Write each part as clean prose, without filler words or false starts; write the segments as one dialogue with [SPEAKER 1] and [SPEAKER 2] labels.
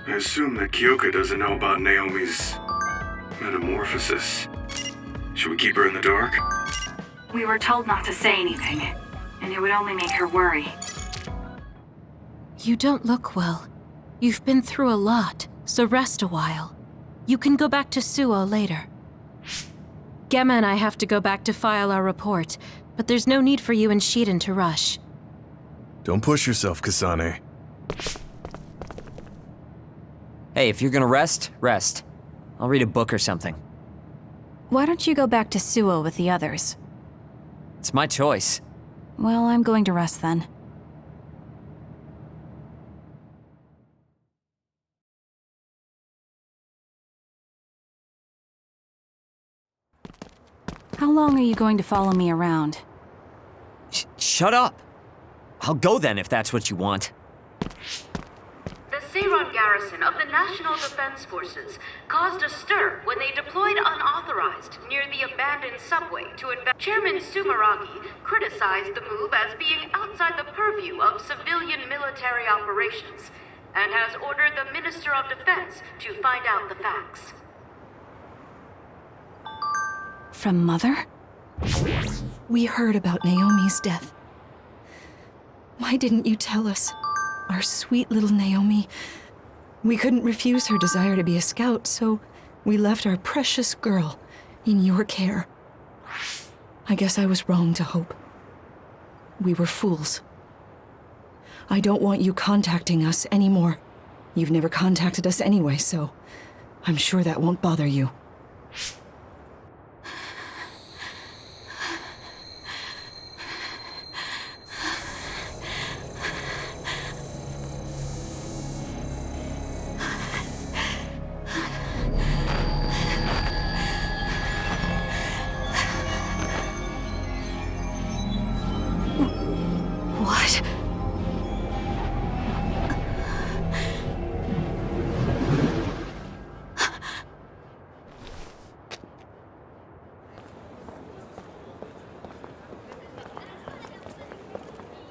[SPEAKER 1] I assume that Kyoka doesn't know about Naomi's metamorphosis. Should we keep her in the dark?
[SPEAKER 2] We were told not to say anything, and it would only make her worry.
[SPEAKER 3] You don't look well. You've been through a lot, so rest a while. You can go back to Suo later. Gemma and I have to go back to file our report, but there's no need for you and Shiden to rush.
[SPEAKER 4] Don't push yourself, Kasane.
[SPEAKER 5] Hey, if you're gonna rest, rest. I'll read a book or something.
[SPEAKER 6] Why don't you go back to Suo with the others?
[SPEAKER 5] It's my choice.
[SPEAKER 6] Well, I'm going to rest then. How long are you going to follow me around?
[SPEAKER 5] Shut up! I'll go then if that's what you want.
[SPEAKER 7] The Seiron garrison of the National Defense Forces caused a stir when they deployed unauthorized near the abandoned subway to invest. Chairman Sumeragi criticized the move as being outside the purview of civilian military operations and has ordered the Minister of Defense to find out the facts.
[SPEAKER 6] From Mother?
[SPEAKER 8] We heard about Naomi's death. Why didn't you tell us? Our sweet little Naomi. We couldn't refuse her desire to be a scout, so we left our precious girl in your care. I guess I was wrong to hope. We were fools. I don't want you contacting us anymore. You've never contacted us anyway, so I'm sure that won't bother you.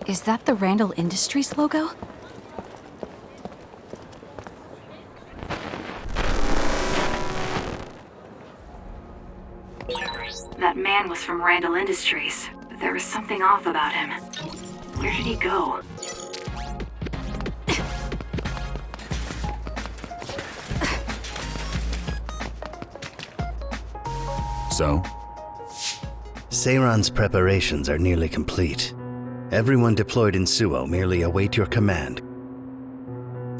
[SPEAKER 6] Is that the Randall Industries logo?
[SPEAKER 2] That man was from Randall Industries. There was something off about him. Where did he go?
[SPEAKER 4] So?
[SPEAKER 9] Seiron's preparations are nearly complete. Everyone deployed in Suo merely await your command.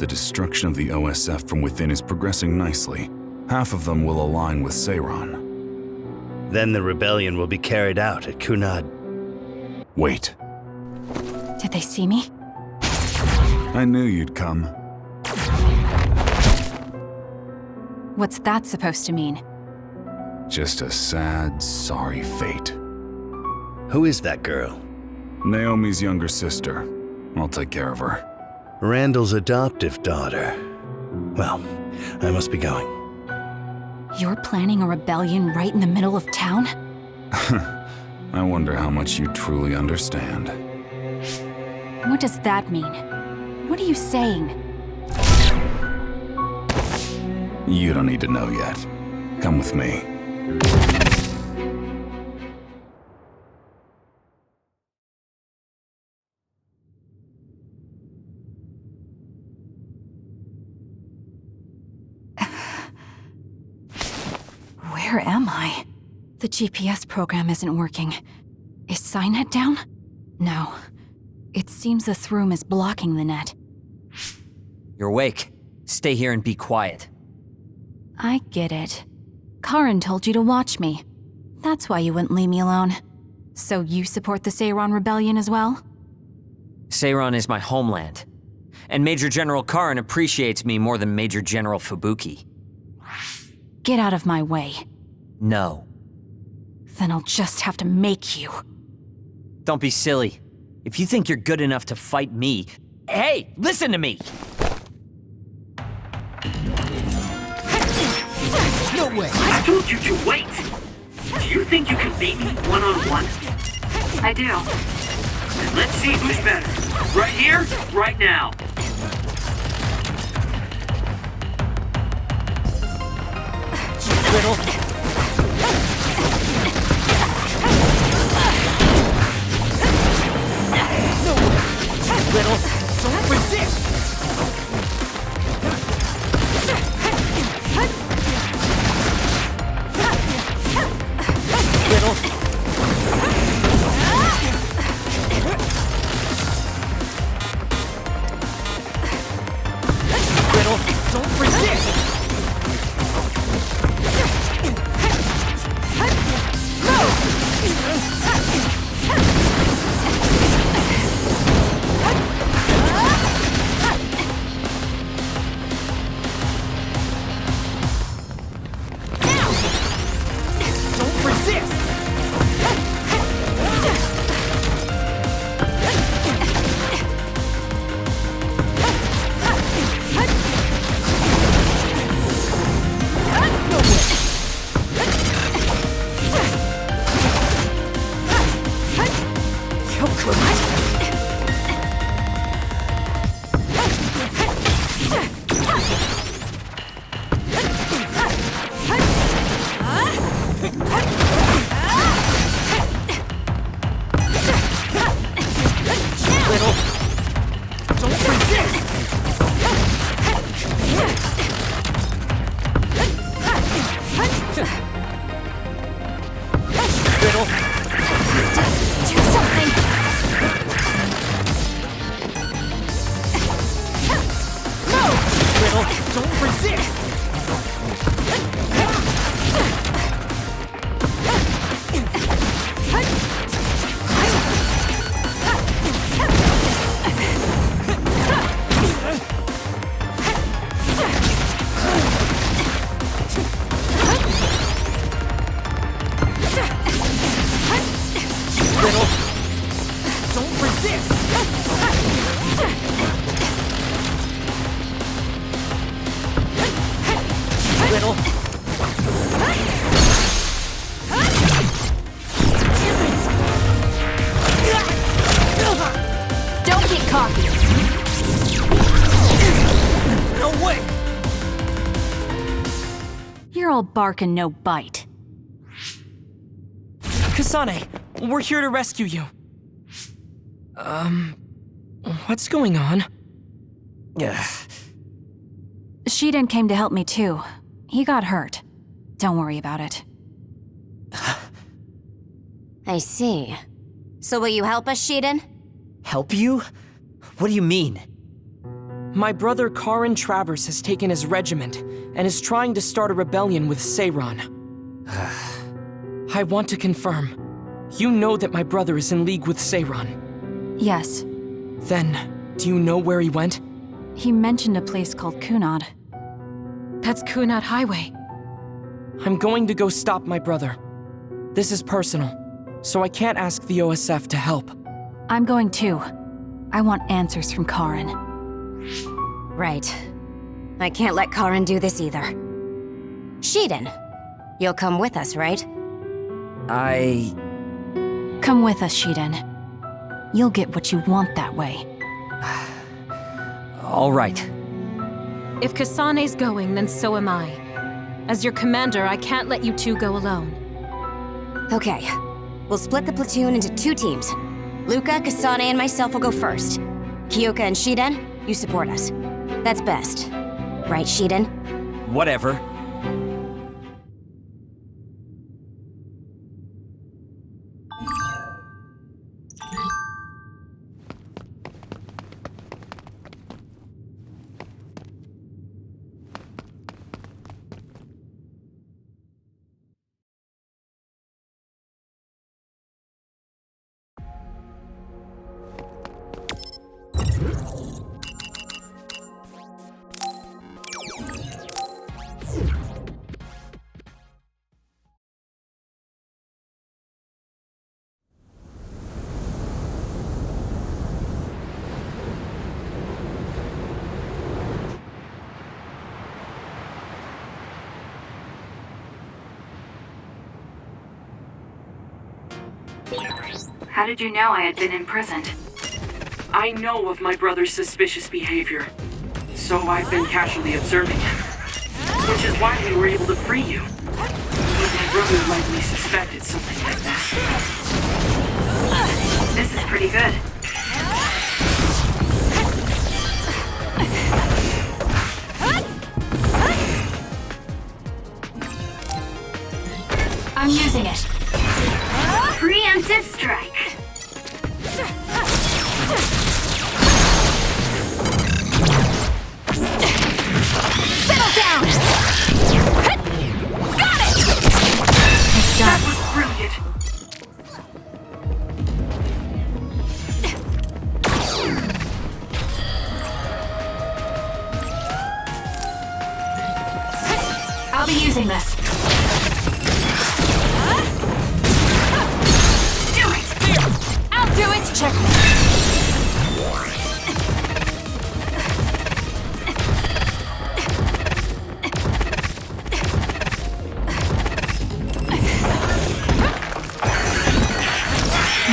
[SPEAKER 4] The destruction of the OSF from within is progressing nicely. Half of them will align with Seiron.
[SPEAKER 9] Then the rebellion will be carried out at Kunad.
[SPEAKER 4] Wait.
[SPEAKER 6] Did they see me?
[SPEAKER 4] I knew you'd come.
[SPEAKER 6] What's that supposed to mean?
[SPEAKER 4] Just a sad, sorry fate.
[SPEAKER 9] Who is that girl?
[SPEAKER 4] Naomi's younger sister. I'll take care of her.
[SPEAKER 9] Randall's adoptive daughter. Well, I must be going.
[SPEAKER 6] You're planning a rebellion right in the middle of town?
[SPEAKER 4] I wonder how much you truly understand.
[SPEAKER 6] What does that mean? What are you saying?
[SPEAKER 4] You don't need to know yet. Come with me.
[SPEAKER 6] Where am I? The GPS program isn't working. Is Psynet down? No. It seems the Throom is blocking the net.
[SPEAKER 5] You're awake. Stay here and be quiet.
[SPEAKER 6] I get it. Karin told you to watch me. That's why you wouldn't leave me alone. So you support the Seiron Rebellion as well?
[SPEAKER 5] Seiron is my homeland. And Major General Karin appreciates me more than Major General Fubuki.
[SPEAKER 6] Get out of my way.
[SPEAKER 5] No.
[SPEAKER 6] Then I'll just have to make you.
[SPEAKER 5] Don't be silly. If you think you're good enough to fight me... Hey, listen to me!
[SPEAKER 10] No way!
[SPEAKER 11] I told you to wait! Do you think you can beat me one-on-one?
[SPEAKER 2] I do.
[SPEAKER 11] Then let's see who's better. Right here, right now.
[SPEAKER 5] Little. Little. Don't resist! Little. Little. Don't resist!
[SPEAKER 6] All bark and no bite.
[SPEAKER 10] Kasane, we're here to rescue you. What's going on?
[SPEAKER 6] Shiden came to help me too. He got hurt. Don't worry about it.
[SPEAKER 12] I see. So will you help us, Shiden?
[SPEAKER 5] Help you? What do you mean?
[SPEAKER 10] My brother Karin Travers has taken his regiment and is trying to start a rebellion with Seiron. I want to confirm. You know that my brother is in league with Seiron?
[SPEAKER 6] Yes.
[SPEAKER 10] Then, do you know where he went?
[SPEAKER 6] He mentioned a place called Kunad.
[SPEAKER 3] That's Kunad Highway.
[SPEAKER 10] I'm going to go stop my brother. This is personal, so I can't ask the OSF to help.
[SPEAKER 6] I'm going too. I want answers from Karin.
[SPEAKER 12] Right. I can't let Karin do this either. Shiden, you'll come with us, right?
[SPEAKER 6] Come with us, Shiden. You'll get what you want that way.
[SPEAKER 5] All right.
[SPEAKER 3] If Kasane's going, then so am I. As your commander, I can't let you two go alone.
[SPEAKER 12] Okay. We'll split the platoon into 2 teams. Luca, Kasane, and myself will go first. Kyoka and Shiden, you support us. That's best. Right, Shiden?
[SPEAKER 5] Whatever.
[SPEAKER 2] How did you know I had been imprisoned?
[SPEAKER 11] I know of my brother's suspicious behavior, so I've been casually observing him. Which is why we were able to free you. But my brother likely suspected something like this.
[SPEAKER 2] This is pretty good. I'm using it. Preemptive strike.
[SPEAKER 6] Settle down! Got it! It's done.
[SPEAKER 11] That was brilliant.
[SPEAKER 2] I'll be using this.
[SPEAKER 6] Do it! I'll do it! Check me.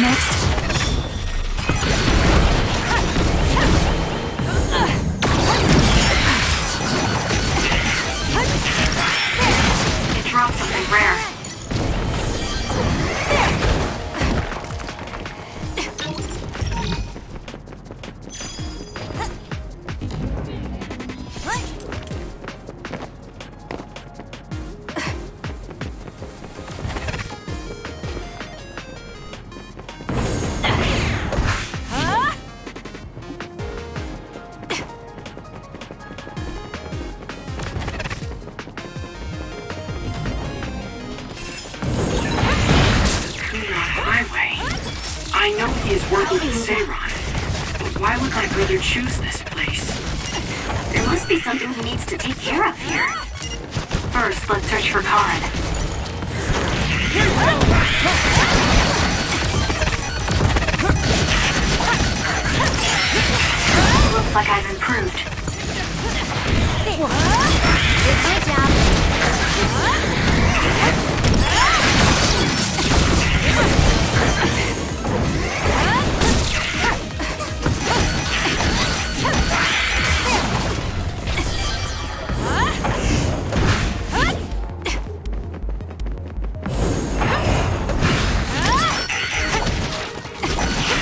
[SPEAKER 6] Next.
[SPEAKER 2] It dropped something rare.
[SPEAKER 11] I know he is working with Seiron, but why would my brother choose this place?
[SPEAKER 2] There must be something he needs to take care of here. First, let's search for Karin. Looks like I've improved.
[SPEAKER 12] It's my job.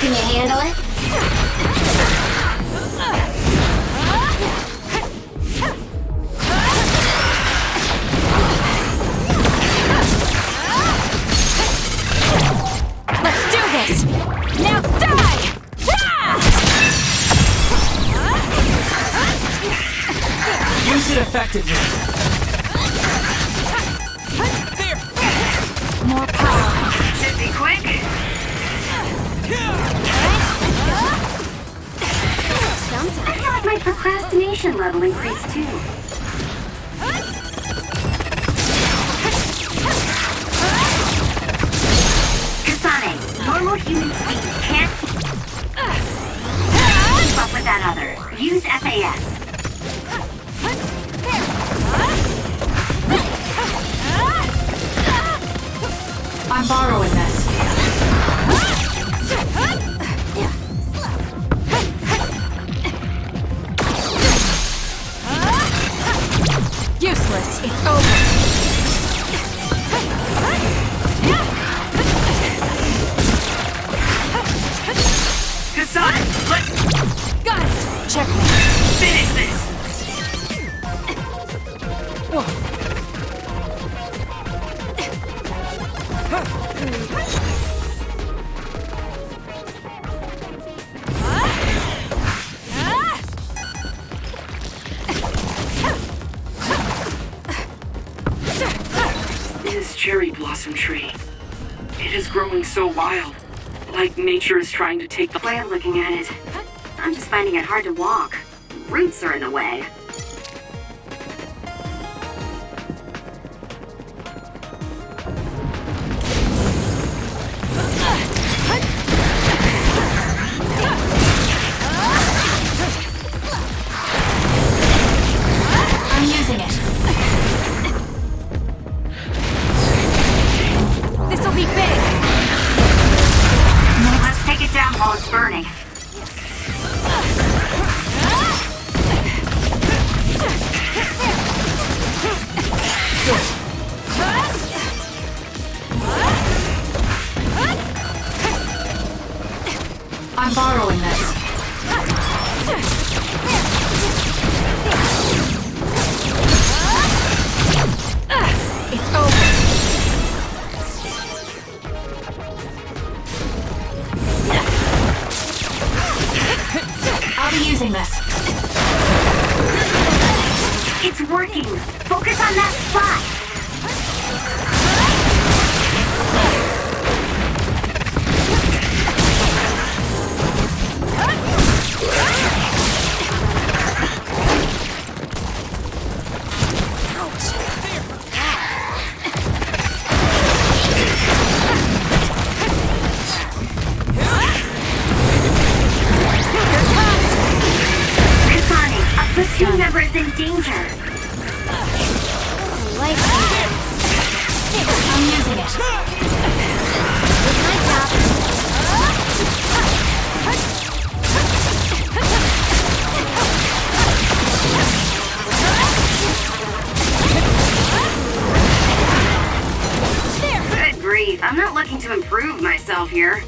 [SPEAKER 12] Can you handle it?
[SPEAKER 6] Let's do this! Now die!
[SPEAKER 10] Use it effectively.
[SPEAKER 6] More power.
[SPEAKER 2] Should be quick. I feel like my procrastination level increased too. Kasane, normal human speed can't keep up with that other. Use FAS. I'm borrowing this.
[SPEAKER 6] Useless. It's over.
[SPEAKER 11] Kasane, let's
[SPEAKER 6] Got it. Check me.
[SPEAKER 11] finish this! This cherry blossom tree. It is growing so wild. Like nature is trying to take the
[SPEAKER 2] Way of looking at it. I'm just finding it hard to walk. Roots are in the way.
[SPEAKER 6] I'm using it. This'll be big.
[SPEAKER 2] Let's take it down while it's burning. working! Focus on that spot! Platoon member is in danger.
[SPEAKER 12] Lifesaver. I'm using it. It's my job.
[SPEAKER 2] Good grief, I'm not looking to improve myself here.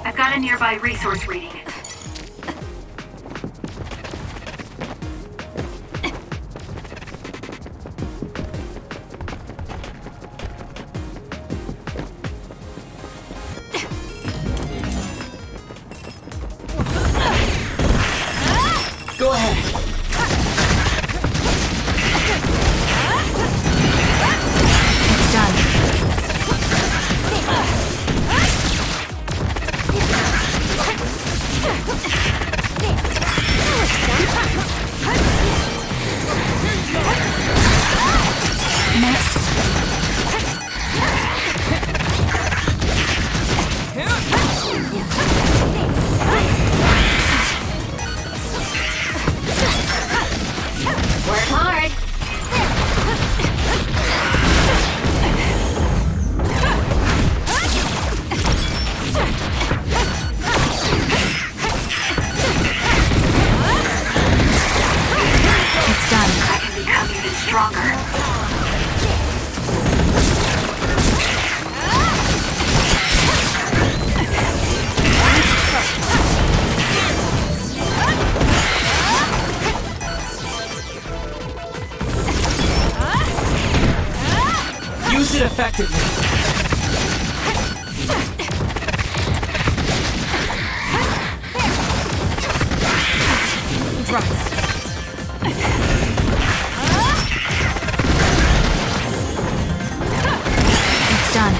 [SPEAKER 2] I've got a nearby resource reading.
[SPEAKER 10] Go ahead.
[SPEAKER 6] It's done.
[SPEAKER 12] Work hard.
[SPEAKER 6] It's done.
[SPEAKER 2] I can become even stronger.
[SPEAKER 10] Use it effectively.
[SPEAKER 6] It's done.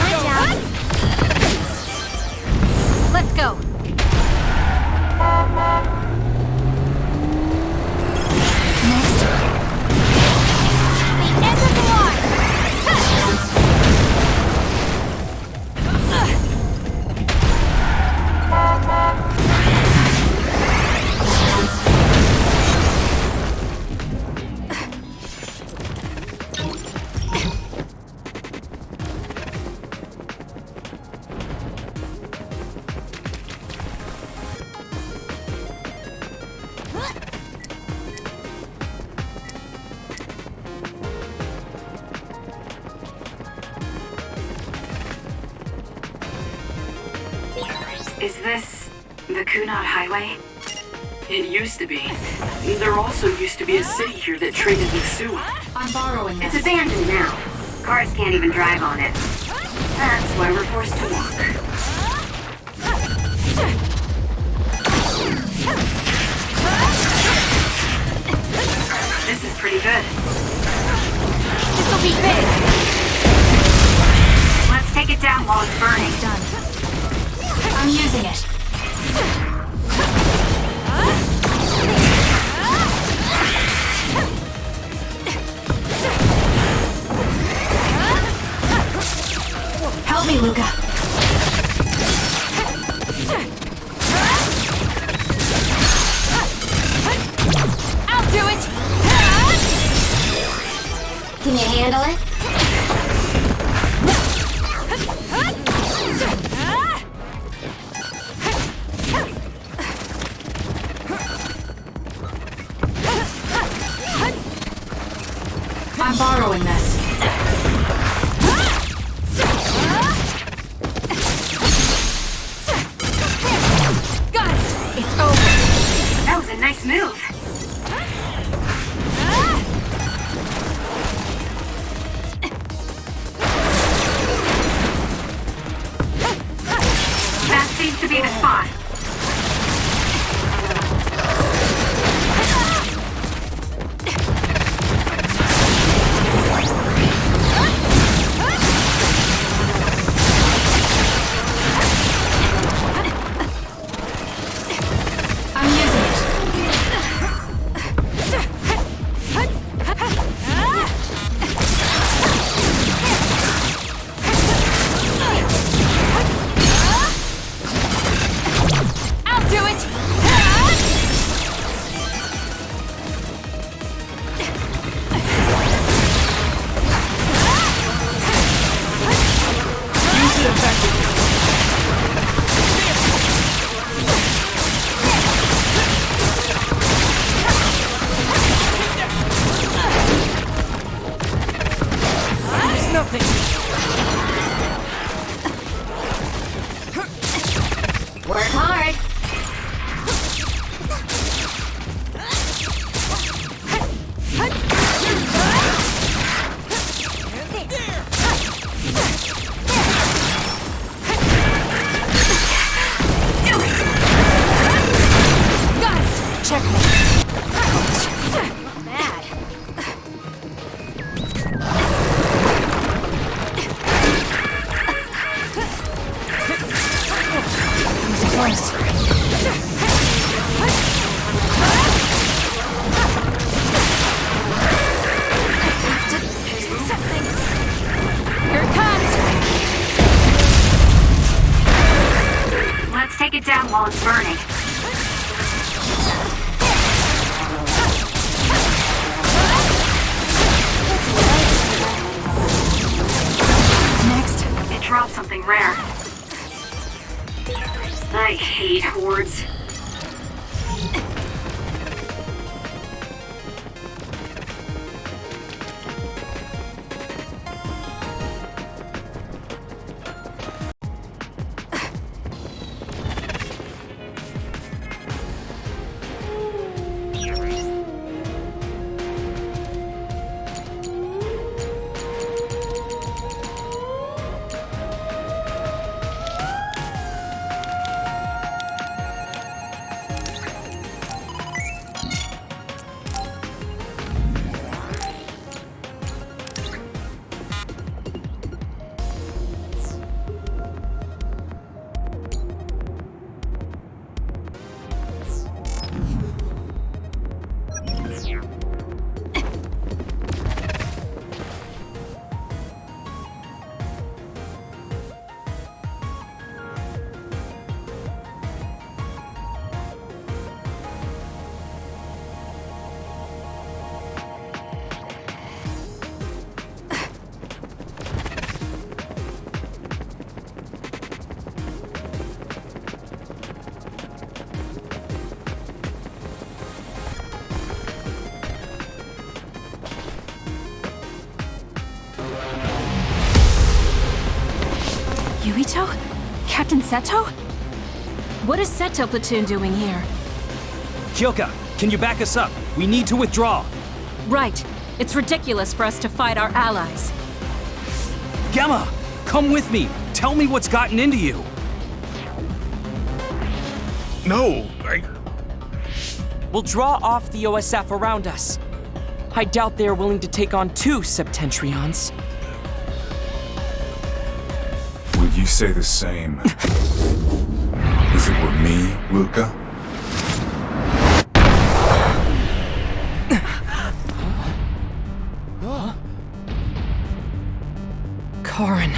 [SPEAKER 12] My job.
[SPEAKER 6] Let's go. Next.
[SPEAKER 12] The end of the line.
[SPEAKER 2] Is this the Kunad Highway?
[SPEAKER 11] It used to be. There also used to be a city here that traded with Suwa.
[SPEAKER 6] I'm borrowing
[SPEAKER 2] It's
[SPEAKER 6] this.
[SPEAKER 2] abandoned now. Cars can't even drive on it. That's why we're forced to walk. This is pretty good.
[SPEAKER 6] This'll be big.
[SPEAKER 2] Let's take it down while it's burning.
[SPEAKER 6] Done. I'm using it. Help me, Luca. I'll do it.
[SPEAKER 12] Can you handle it?
[SPEAKER 2] smooth. That seems to be the spot. While it's burning. Next, it dropped something rare. I hate hordes.
[SPEAKER 3] Yuito? Captain Seto? What is Seto Platoon doing here?
[SPEAKER 13] Himuka, can you back us up? We need to withdraw.
[SPEAKER 3] Right. It's ridiculous for us to fight our allies.
[SPEAKER 13] Gamma, come with me. Tell me what's gotten into you.
[SPEAKER 4] No,
[SPEAKER 10] We'll draw off the OSF around us. I doubt they are willing to take on 2 Septentrions.
[SPEAKER 4] Would you say the same if it were me, Luca?
[SPEAKER 10] Karin.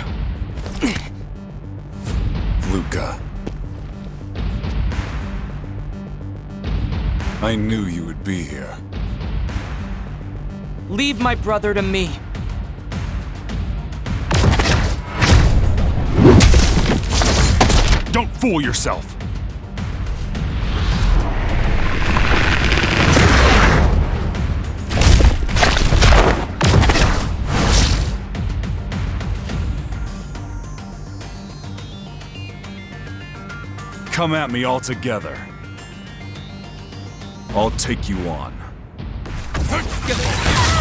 [SPEAKER 4] Luca. I knew you would be here.
[SPEAKER 10] Leave my brother to me.
[SPEAKER 4] Don't fool yourself! Come at me all together. I'll take you on.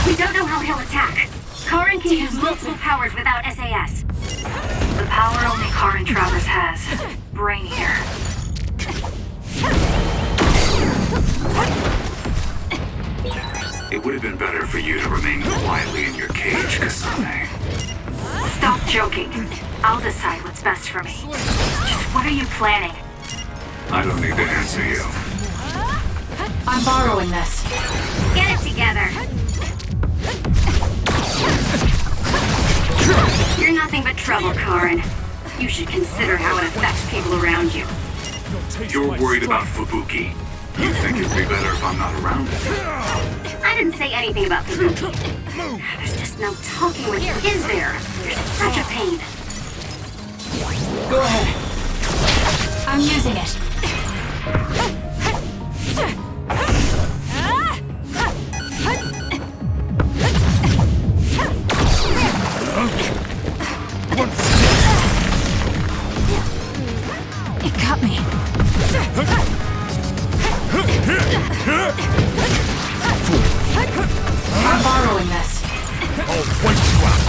[SPEAKER 2] We don't know how he'll attack. Karin can use multiple powers without SAS. The power only Karin Travers has. Brain Eater.
[SPEAKER 1] It would have been better for you to remain quietly in your cage, Kasane.
[SPEAKER 2] Stop joking. I'll decide what's best for me. Just what are you planning?
[SPEAKER 1] I don't need to answer you.
[SPEAKER 2] I'm borrowing this. Get it together. You're nothing but trouble, Karin. You should consider how it affects people around you.
[SPEAKER 1] You're worried about Fubuki. You think it'd be better if I'm not around?
[SPEAKER 2] I didn't say anything about Fubuki. There's just no talking with you, is there? You're such a pain.
[SPEAKER 10] Go ahead.
[SPEAKER 2] I'm using it.
[SPEAKER 6] It got me.
[SPEAKER 2] I'm borrowing this.
[SPEAKER 4] I'll wipe you out.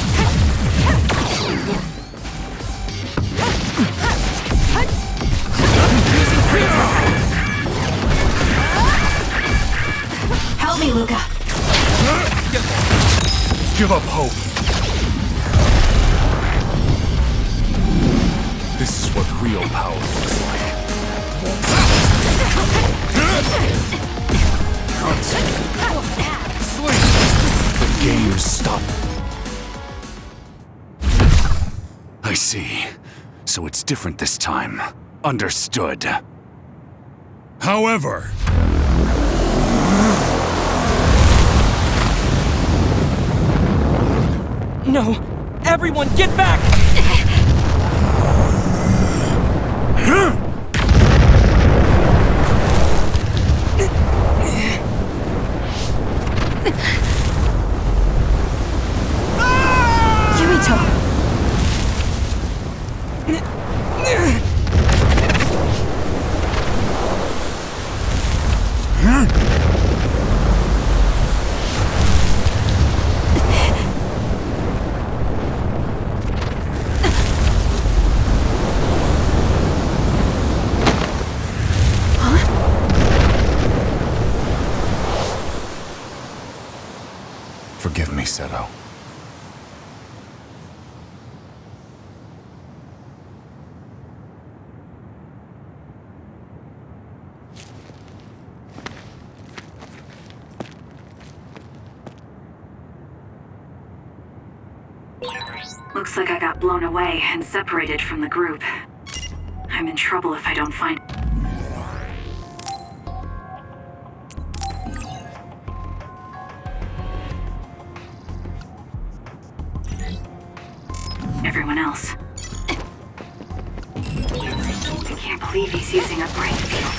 [SPEAKER 2] Help me, Luca.
[SPEAKER 4] Give up hope. This is what real power looks like. Sleep! The game stopped. I see. So it's different this time. Understood. However...
[SPEAKER 10] No! Everyone, get back!
[SPEAKER 6] Yuito!
[SPEAKER 4] Forgive me, Seto.
[SPEAKER 2] Looks like I got blown away and separated from the group. I'm in trouble if I don't find... everyone else. I can't believe he's using a brain field.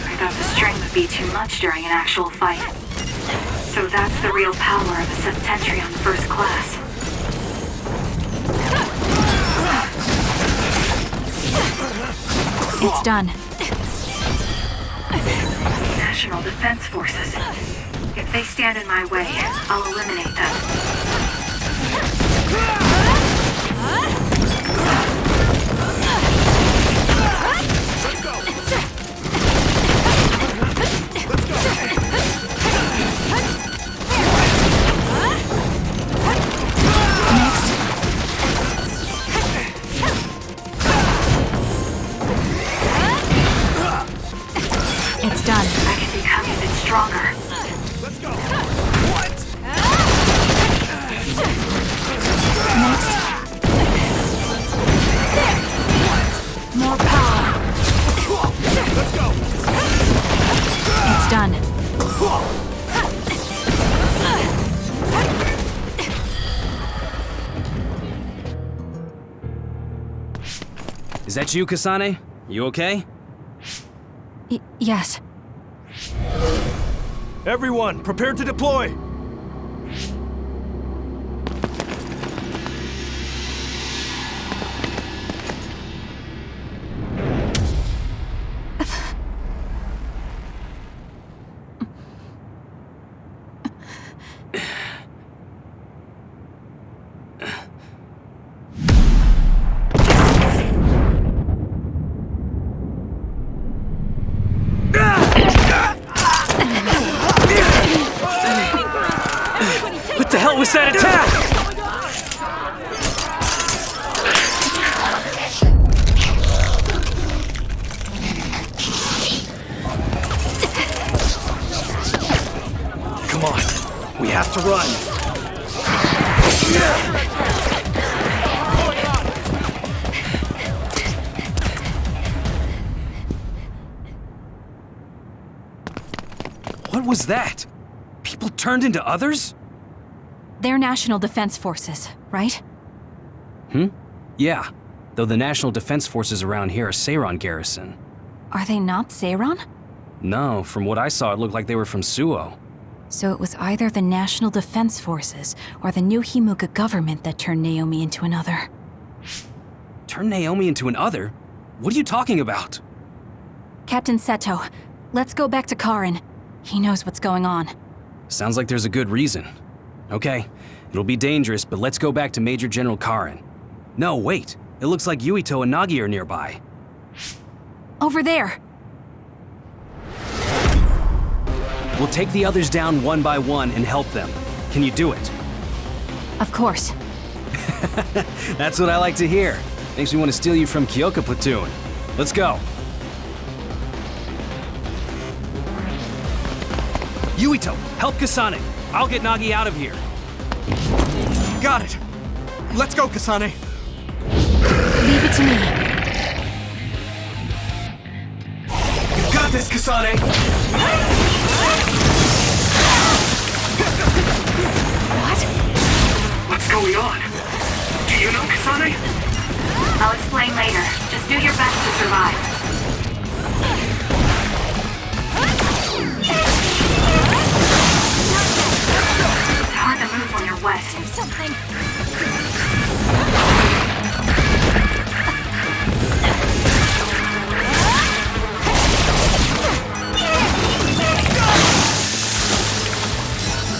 [SPEAKER 2] I thought the strain would be too much during an actual fight. So that's the real power of a Septentrion first class.
[SPEAKER 6] It's done.
[SPEAKER 2] National Defense Forces. If they stand in my way, I'll eliminate them.
[SPEAKER 6] It's done.
[SPEAKER 2] I can become even stronger.
[SPEAKER 13] Let's go. What?
[SPEAKER 6] Next. More power.
[SPEAKER 13] Let's go.
[SPEAKER 6] It's done.
[SPEAKER 13] Is that you, Kasane? You okay?
[SPEAKER 6] Yes.
[SPEAKER 13] Everyone, prepare to deploy! hell was that attack? Come on, we have to run. What was that? People turned into others?
[SPEAKER 6] They're National Defense Forces, right?
[SPEAKER 13] Yeah, though the National Defense Forces around here are Seiron garrison.
[SPEAKER 6] Are they not Seiron?
[SPEAKER 13] No, from what I saw, it looked like they were from Suo.
[SPEAKER 6] So it was either the National Defense Forces or the new Himuka government that turned Naomi into an other.
[SPEAKER 13] Turn Naomi into an other? What are you talking about?
[SPEAKER 6] Captain Seto, let's go back to Karin. He knows what's going on.
[SPEAKER 13] Sounds like there's a good reason. Okay, it'll be dangerous, but let's go back to Major General Karin. No, wait. It looks like Yuito and Nagi are nearby.
[SPEAKER 6] Over there!
[SPEAKER 13] We'll take the others down one by one and help them. Can you do it?
[SPEAKER 6] Of course.
[SPEAKER 13] That's what I like to hear. Makes me want to steal you from Kyoka Platoon. Let's go. Yuito, help Kasane. I'll get Nagi out of here.
[SPEAKER 14] Got it. Let's go, Kasane.
[SPEAKER 6] Leave it to me.
[SPEAKER 14] You got this, Kasane.
[SPEAKER 6] What?
[SPEAKER 14] What's going on? Do you know Kasane?
[SPEAKER 2] I'll explain later. Just do your best to survive. It's hard to move when you're wet.
[SPEAKER 6] Do something.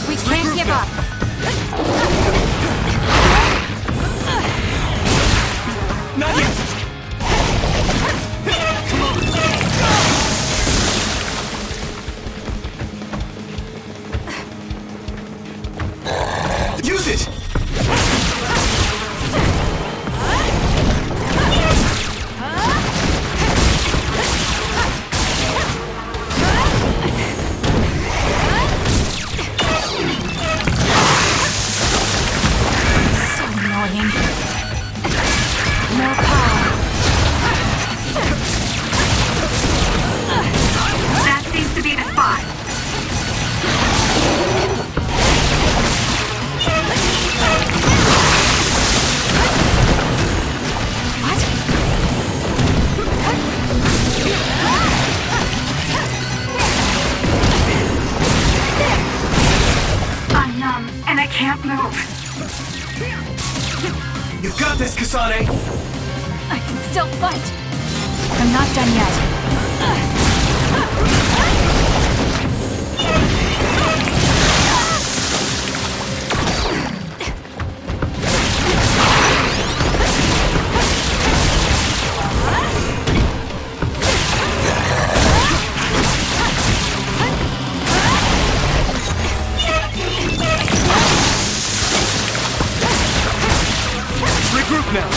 [SPEAKER 6] We can't give up.
[SPEAKER 14] Not yet. Come on. Use it.
[SPEAKER 6] So annoying. More power.
[SPEAKER 2] That seems to be the spot. I'm numb, and I can't move.
[SPEAKER 14] You got this, Kasane.
[SPEAKER 6] I can still fight. I'm not done yet.
[SPEAKER 14] Regroup now.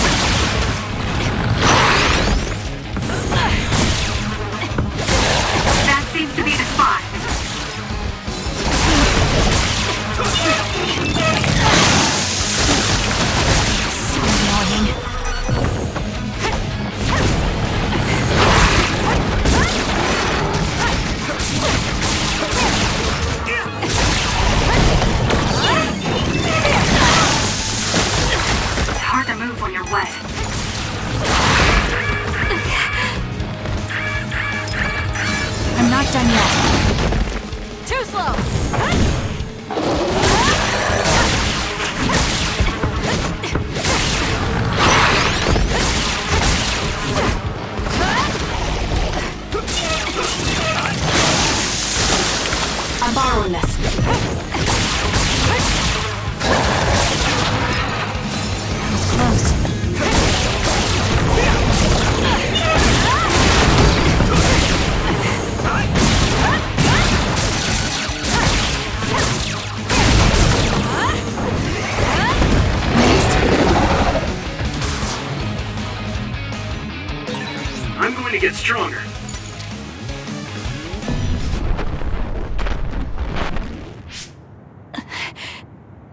[SPEAKER 2] That seems to be the spot.
[SPEAKER 6] So annoying.
[SPEAKER 2] It's hard to move when you're wet.
[SPEAKER 6] I'm not done yet. Too slow. I'm borrowing this. That was close.
[SPEAKER 14] get stronger.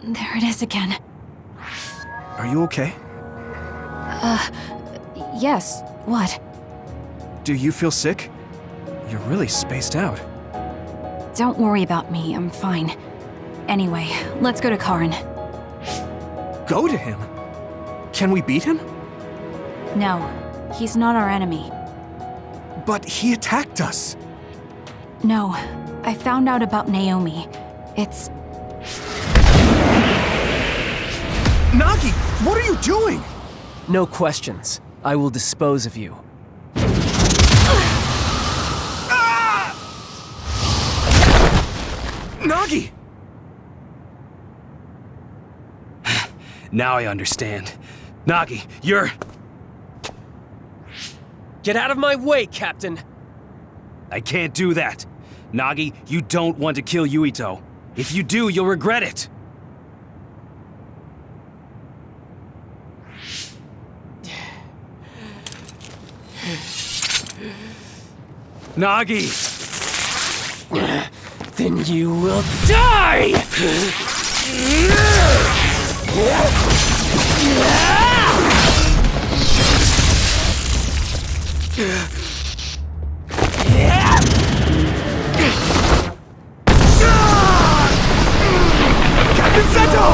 [SPEAKER 6] There it is again.
[SPEAKER 15] Are you okay?
[SPEAKER 6] Yes. What?
[SPEAKER 15] Do you feel sick? You're really spaced out.
[SPEAKER 6] Don't worry about me, I'm fine. Anyway, let's go to Karin.
[SPEAKER 15] Go to him? Can we beat him?
[SPEAKER 6] No, he's not our enemy.
[SPEAKER 15] But he attacked us.
[SPEAKER 6] No, I found out about Naomi. It's...
[SPEAKER 15] Nagi, what are you doing?
[SPEAKER 16] No questions. I will dispose of you.
[SPEAKER 15] Nagi!
[SPEAKER 13] Now I understand. Nagi, you're...
[SPEAKER 16] Get out of my way, Captain!
[SPEAKER 13] I can't do that. Nagi, you don't want to kill Yuito. If you do, you'll regret it. Nagi!
[SPEAKER 16] Then you will die!
[SPEAKER 15] Captain Seto!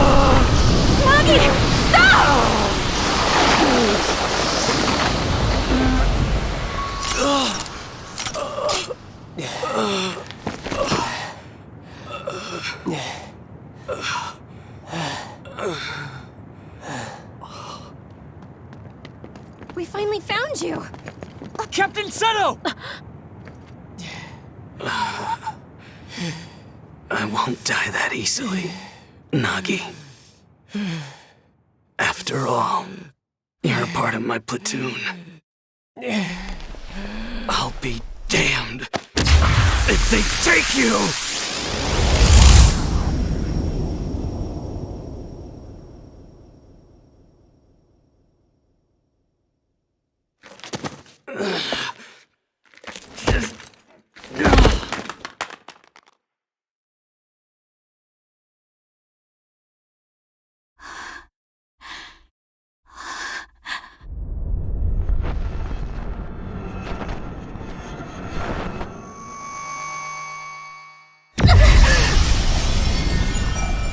[SPEAKER 6] Nagi! Stop!
[SPEAKER 12] We finally found you!
[SPEAKER 16] Captain Seto!
[SPEAKER 13] I won't die that easily, Nagi. After all, you're a part of my platoon. I'll be damned if they take you!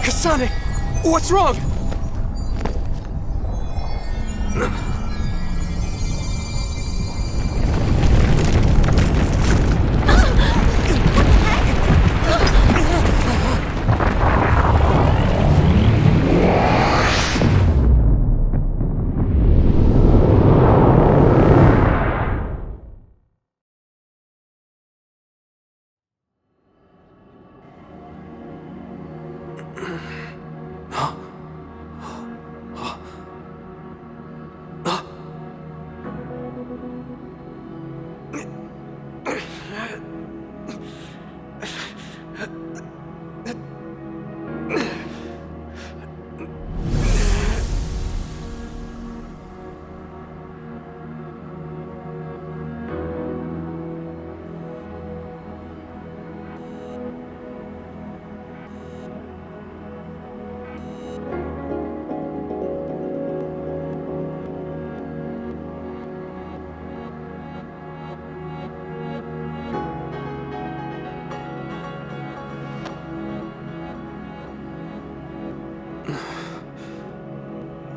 [SPEAKER 15] Kasane! What's wrong?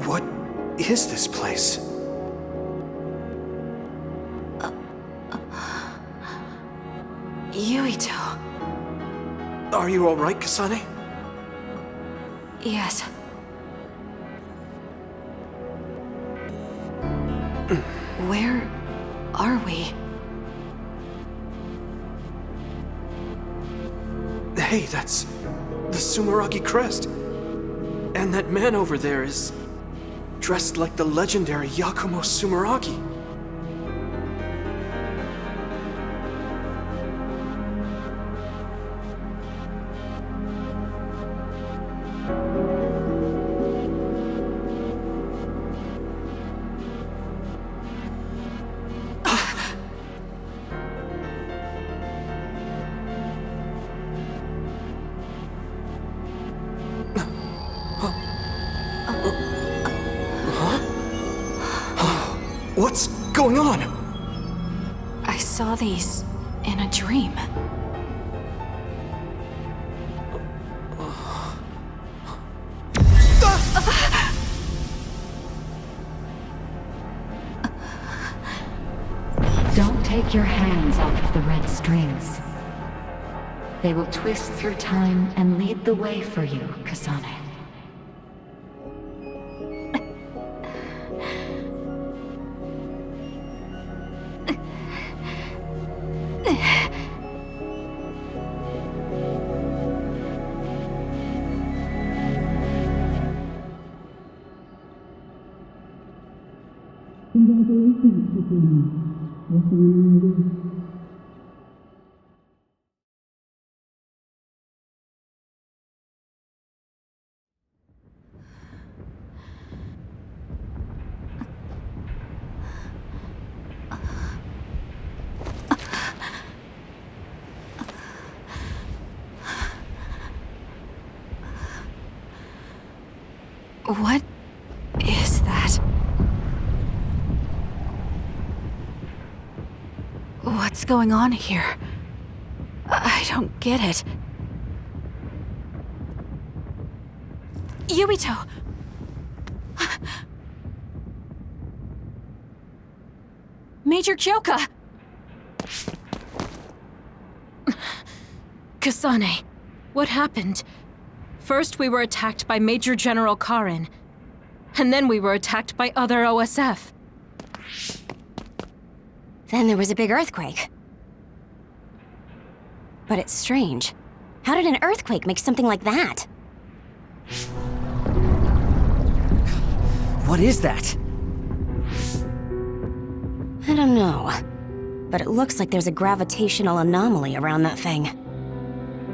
[SPEAKER 15] What is this place?
[SPEAKER 6] Yuito.
[SPEAKER 15] Are you alright, Kasane?
[SPEAKER 6] Yes. Where are we?
[SPEAKER 15] Hey, that's the Sumeragi crest. And that man over there is dressed like the legendary Yakumo Sumeragi. going on?
[SPEAKER 6] I saw these in a dream.
[SPEAKER 17] Don't take your hands off of the red strings. They will twist through time and lead the way for you, Kasane.
[SPEAKER 6] What is that? What's going on here? I don't get it. Yuito! Major Kyoka!
[SPEAKER 3] Kasane, what happened? First we were attacked by Major General Karin, and then we were attacked by other OSF.
[SPEAKER 12] Then there was a big earthquake. But it's strange. How did an earthquake make something like that?
[SPEAKER 5] What is that?
[SPEAKER 12] I don't know. But it looks like there's a gravitational anomaly around that thing.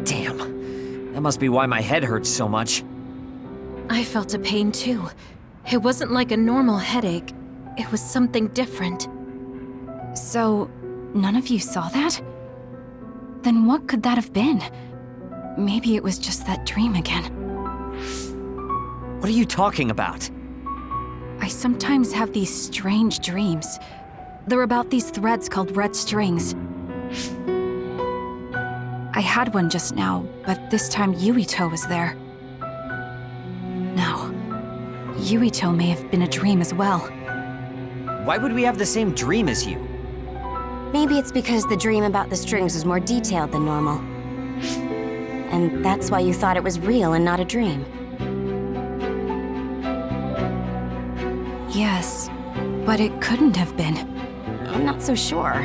[SPEAKER 5] Damn. That must be why my head hurts so much.
[SPEAKER 3] I felt a pain too. It wasn't like a normal headache. It was something different.
[SPEAKER 6] So, none of you saw that? Then what could that have been? Maybe it was just that dream again.
[SPEAKER 5] What are you talking about?
[SPEAKER 6] I sometimes have these strange dreams. They're about these threads called red strings. I had one just now, but this time Yuito was there. Now, Yuito may have been a dream as well.
[SPEAKER 5] Why would we have the same dream as you?
[SPEAKER 12] Maybe it's because the dream about the strings was more detailed than normal. And that's why you thought it was real and not a dream.
[SPEAKER 6] Yes, but it couldn't have been.
[SPEAKER 12] I'm not so sure.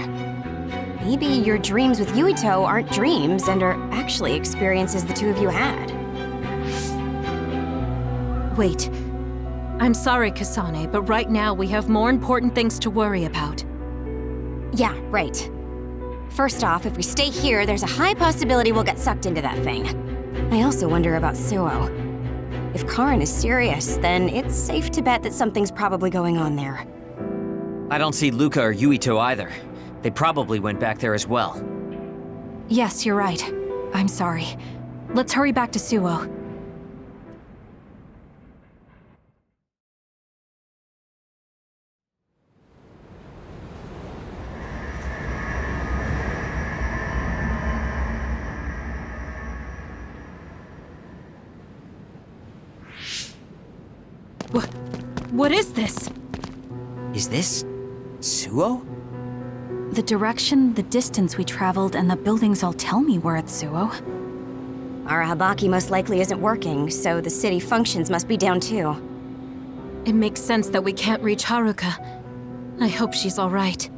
[SPEAKER 12] Maybe your dreams with Yuito aren't dreams and are actually experiences the two of you had.
[SPEAKER 3] Wait. I'm sorry, Kasane, but right now we have more important things to worry about.
[SPEAKER 12] Yeah, right. First off, if we stay here, there's a high possibility we'll get sucked into that thing. I also wonder about Suo. If Karin is serious, then it's safe to bet that something's probably going on there.
[SPEAKER 5] I don't see Luca or Yuito either. They probably went back there as well.
[SPEAKER 6] Yes, you're right. I'm sorry. Let's hurry back to Suo.
[SPEAKER 3] What is this?
[SPEAKER 5] Is this Suo?
[SPEAKER 6] The direction, the distance we traveled, and the buildings all tell me we're at Suo.
[SPEAKER 12] Our Habaki most likely isn't working, so the city functions must be down too.
[SPEAKER 3] It makes sense that we can't reach Haruka. I hope she's all right.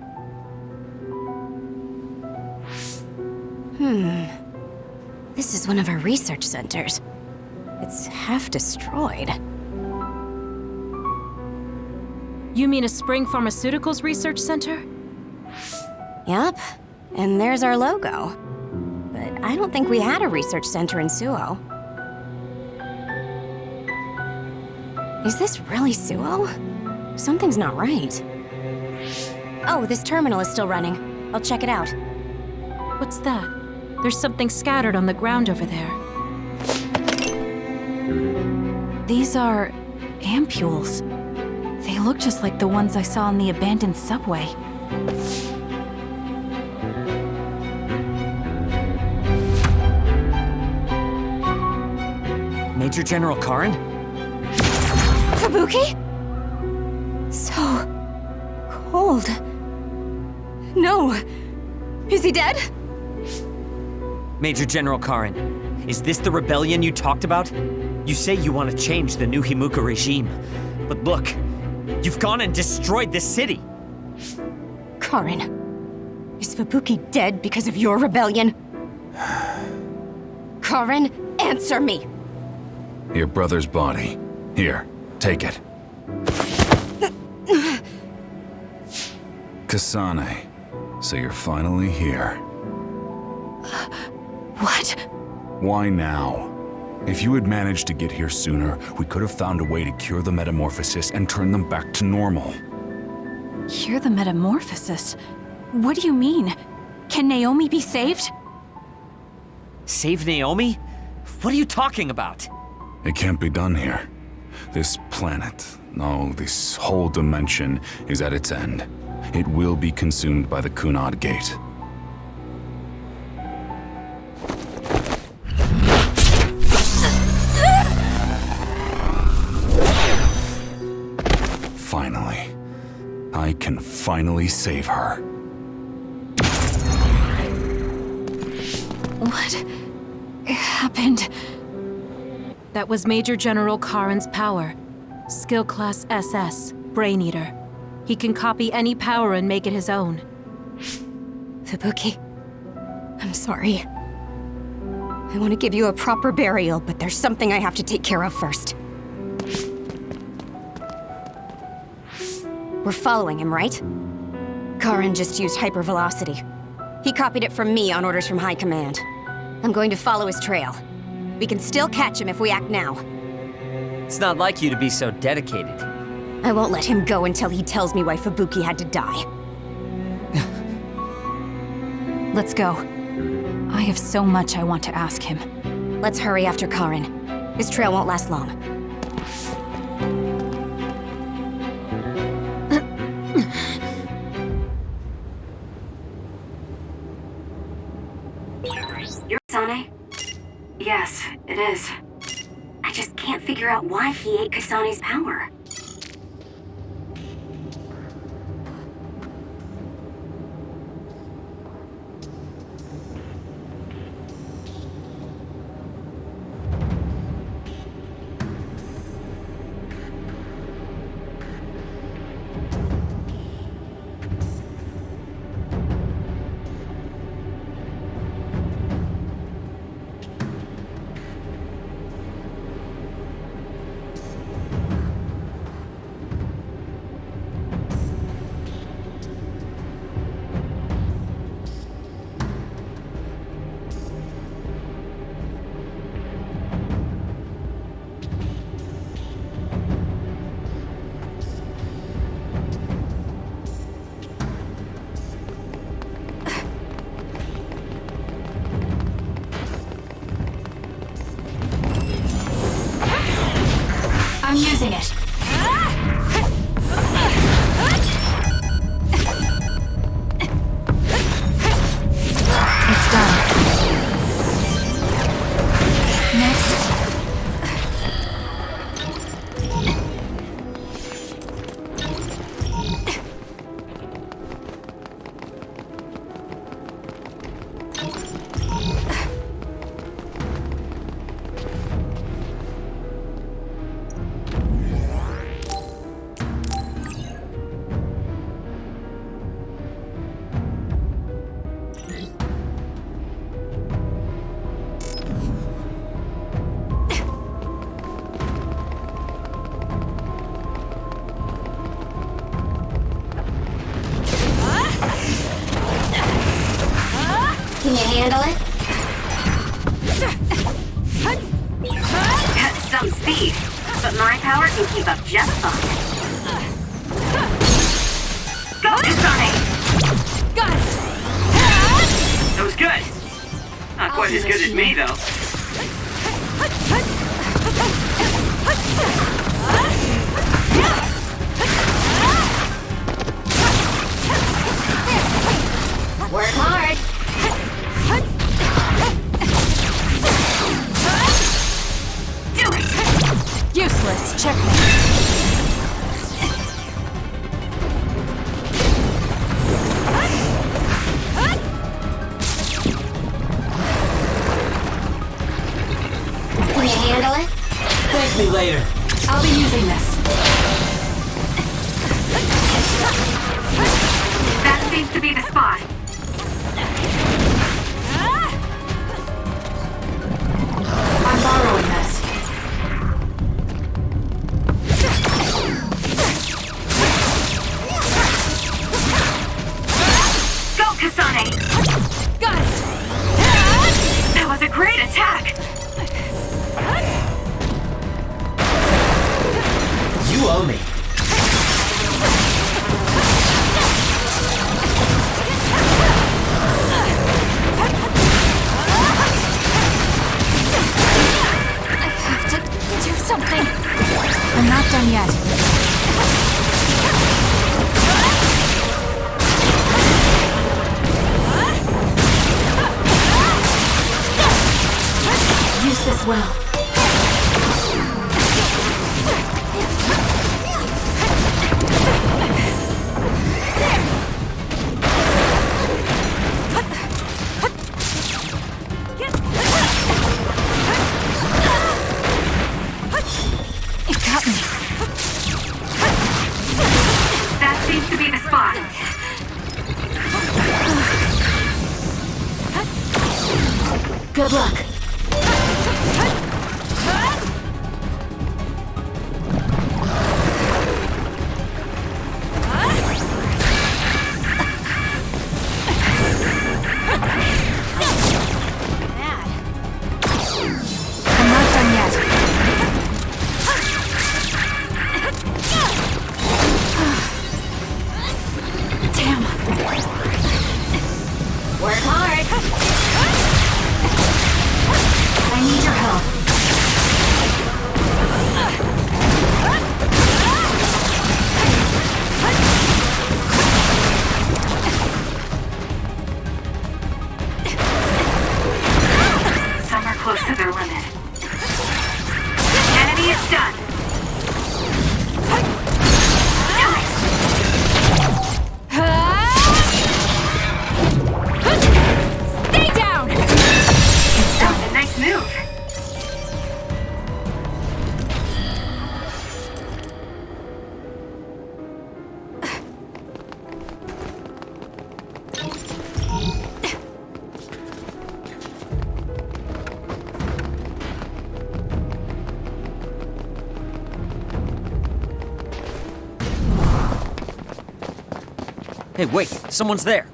[SPEAKER 12] This is one of our research centers. It's half destroyed.
[SPEAKER 3] You mean a Spring Pharmaceuticals Research Center?
[SPEAKER 12] Yep, and there's our logo. But I don't think we had a research center in Suo. Is this really Suo? Something's not right. Oh, this terminal is still running. I'll check it out.
[SPEAKER 3] What's that? There's something scattered on the ground over there.
[SPEAKER 6] These are ampules. They They look just like the ones I saw in the abandoned subway.
[SPEAKER 5] Major General Karin?
[SPEAKER 12] Fubuki? So cold. No. Is he dead?
[SPEAKER 5] Major General Karin, is this the rebellion you talked about? You say you want to change the new Himuka regime, but look, you've gone and destroyed the city!
[SPEAKER 12] Karin, is Fubuki dead because of your rebellion? Karin, answer me!
[SPEAKER 4] Your brother's body. Here, take it. Kasane, so you're finally here.
[SPEAKER 6] What?
[SPEAKER 4] Why now? If you had managed to get here sooner, we could have found a way to cure the metamorphosis and turn them back to normal.
[SPEAKER 6] Cure the metamorphosis? What do you mean? Can Naomi be saved?
[SPEAKER 5] Save Naomi? What are you talking about?
[SPEAKER 4] It can't be done here. This planet, no, this whole dimension is at its end. It will be consumed by the Kunad Gate. Finally. I can finally save her.
[SPEAKER 6] What happened?
[SPEAKER 3] That was Major General Karin's power. Skill Class SS, Brain Eater. He can copy any power and make it his own.
[SPEAKER 12] Fubuki, I'm sorry. I want to give you a proper burial, but there's something I have to take care of first. We're following him, right? Karin just used hypervelocity. He copied it from me on orders from High Command. I'm going to follow his trail. We can still catch him if we act now.
[SPEAKER 5] It's not like you to be so dedicated.
[SPEAKER 12] I won't let him go until he tells me why Fubuki had to die.
[SPEAKER 6] Let's go. I have so much I want to ask him.
[SPEAKER 12] Let's hurry after Karin. His trail won't last long.
[SPEAKER 2] You're Kasane? Yes, it is. I just can't figure out why he ate Kasane's power.
[SPEAKER 6] I'm using it. It's done. Next.
[SPEAKER 12] Can you handle it?
[SPEAKER 2] Got some speed, but my power can keep up just fine. Go, Kasane!
[SPEAKER 6] Got it!
[SPEAKER 11] That was good. Not quite as good as me, though.
[SPEAKER 16] me later.
[SPEAKER 6] I'll be using this.
[SPEAKER 2] That seems to be the spot.
[SPEAKER 6] I'm borrowing this.
[SPEAKER 2] Go, Kasane!
[SPEAKER 6] Got it!
[SPEAKER 2] That was a great attack!
[SPEAKER 16] You owe me.
[SPEAKER 6] Do something! I'm not done yet. Use this well. Good luck. I'm not done yet. Damn.
[SPEAKER 12] Work hard.
[SPEAKER 6] I need your help.
[SPEAKER 2] Some are close to their limit. Enemy is done.
[SPEAKER 6] Stay down!
[SPEAKER 2] It's done. A nice move.
[SPEAKER 5] Hey, wait, someone's there.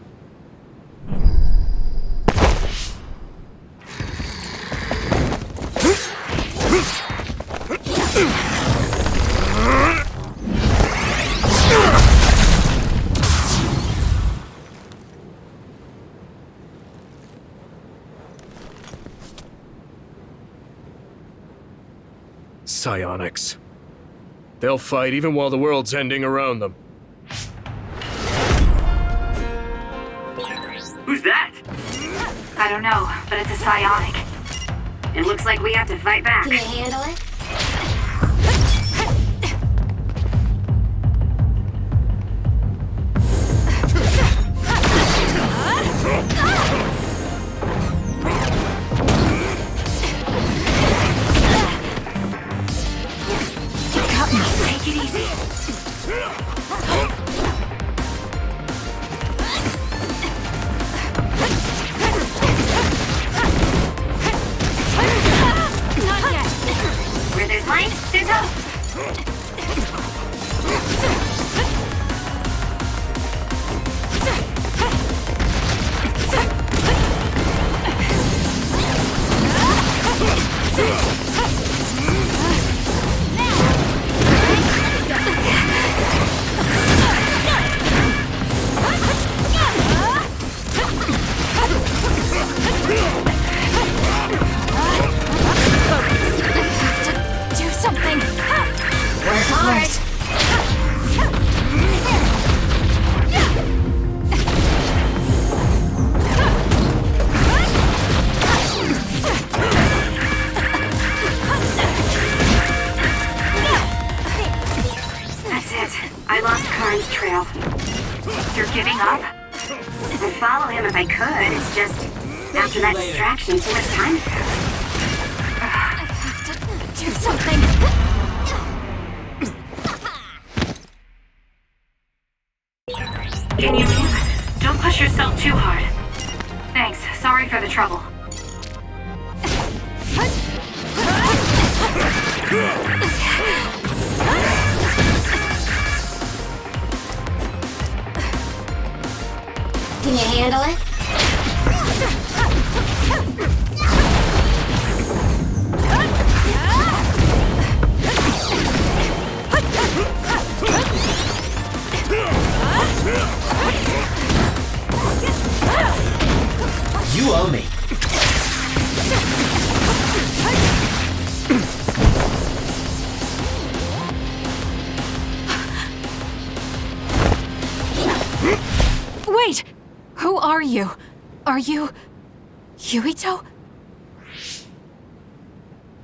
[SPEAKER 15] Psionics. They'll fight even while the world's ending around them.
[SPEAKER 7] Who's that?
[SPEAKER 2] I don't know, but it's a psionic.
[SPEAKER 7] It looks like we have to fight back.
[SPEAKER 12] Can you handle it?
[SPEAKER 2] Take it easy.
[SPEAKER 6] Not yet.
[SPEAKER 2] Where there's light, there's hope.
[SPEAKER 6] Do something.
[SPEAKER 12] Work hard.
[SPEAKER 2] That's it. I lost Karin's trail. You're giving up?
[SPEAKER 7] I'd follow him if I could. It's just, after that distraction, too much time passed.
[SPEAKER 6] Do something!
[SPEAKER 2] Can you keep it? Don't push yourself too hard. Thanks. Sorry for the trouble.
[SPEAKER 12] Can you handle it?
[SPEAKER 5] You owe me.
[SPEAKER 6] Wait! Who are you? Are you... Yuito?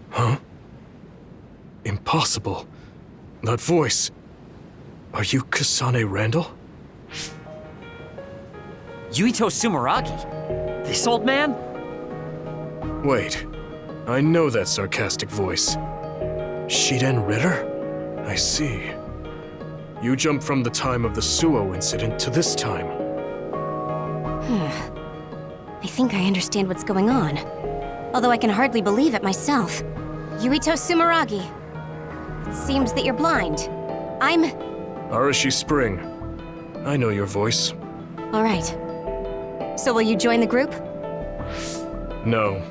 [SPEAKER 15] Huh? Impossible. That voice. Are you Kasane Randall?
[SPEAKER 5] Yuito Sumeragi? This old man?
[SPEAKER 15] Wait. I know that sarcastic voice. Shiden Ritter? I see. You jumped from the time of the Suo incident to this time.
[SPEAKER 12] I think I understand what's going on. Although I can hardly believe it myself. Yuito Sumeragi. It seems that you're blind. I'm...
[SPEAKER 15] Arashi Spring. I know your voice.
[SPEAKER 12] All right. So will you join the group?
[SPEAKER 15] No.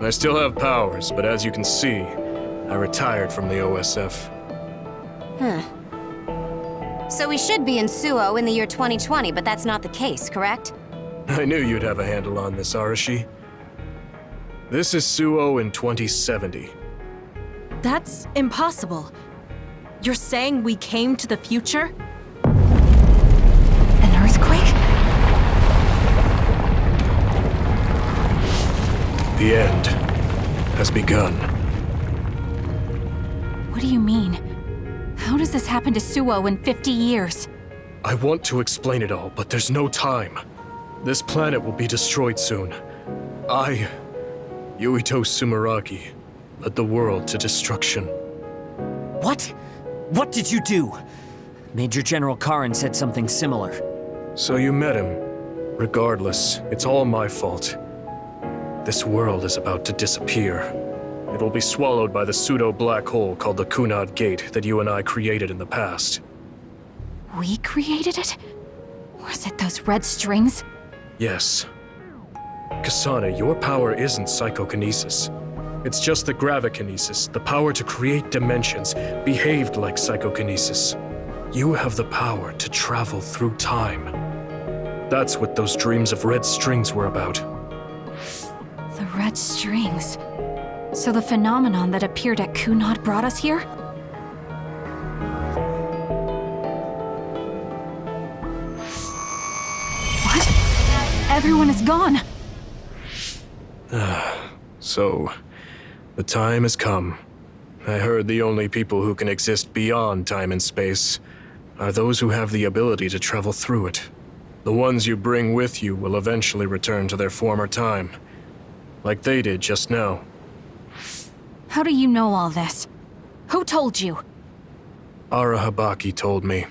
[SPEAKER 15] I still have powers, but as you can see, I retired from the OSF.
[SPEAKER 12] Huh. So we should be in Suo in the year 2020, but that's not the case, correct?
[SPEAKER 15] I knew you'd have a handle on this, Arashi. This is Suo in 2070.
[SPEAKER 3] That's impossible. You're saying we came to the future?
[SPEAKER 6] An earthquake?
[SPEAKER 15] The end has begun.
[SPEAKER 6] What do you mean? How does this happen to Suo in 50 years?
[SPEAKER 15] I want to explain it all, but there's no time. This planet will be destroyed soon. I, Yuito Sumeragi, led the world to destruction.
[SPEAKER 5] What? What did you do? Major General Karin said something similar.
[SPEAKER 15] So you met him. Regardless, it's all my fault. This world is about to disappear. It will be swallowed by the pseudo-black hole called the Kunad Gate that you and I created in the past.
[SPEAKER 6] We created it? Was it those red strings?
[SPEAKER 15] Yes. Kasane, your power isn't psychokinesis. It's just the gravikinesis, the power to create dimensions, behaved like psychokinesis. You have the power to travel through time. That's what those dreams of red strings were about.
[SPEAKER 6] The red strings. So the phenomenon that appeared at Kunad brought us here? What? Everyone is gone.
[SPEAKER 15] So, the time has come. I heard the only people who can exist beyond time and space are those who have the ability to travel through it. The ones you bring with you will eventually return to their former time, like they did just now.
[SPEAKER 6] How do you know all this? Who told you?
[SPEAKER 15] Ara Habaki told me.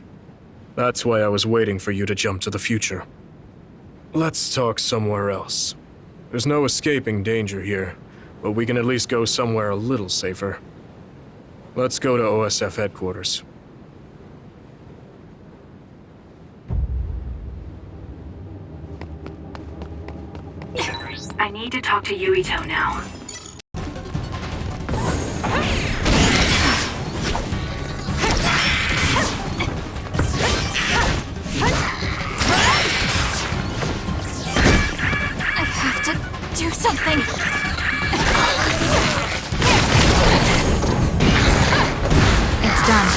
[SPEAKER 15] That's why I was waiting for you to jump to the future. Let's talk somewhere else. There's no escaping danger here, but we can at least go somewhere a little safer. Let's go to OSF headquarters.
[SPEAKER 2] I need to talk to Yuito now.
[SPEAKER 6] I have to do something. It's done.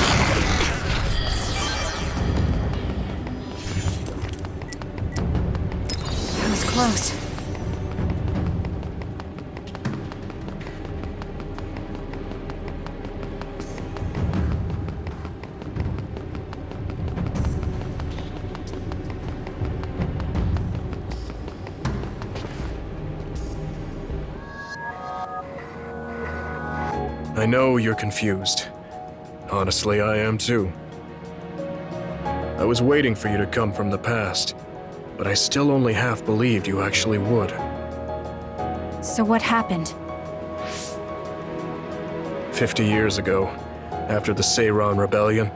[SPEAKER 6] That was close.
[SPEAKER 15] I know you're confused. Honestly, I am too. I was waiting for you to come from the past, but I still only half believed you actually would.
[SPEAKER 6] So what happened?
[SPEAKER 15] 50 years ago, after the Seiran Rebellion,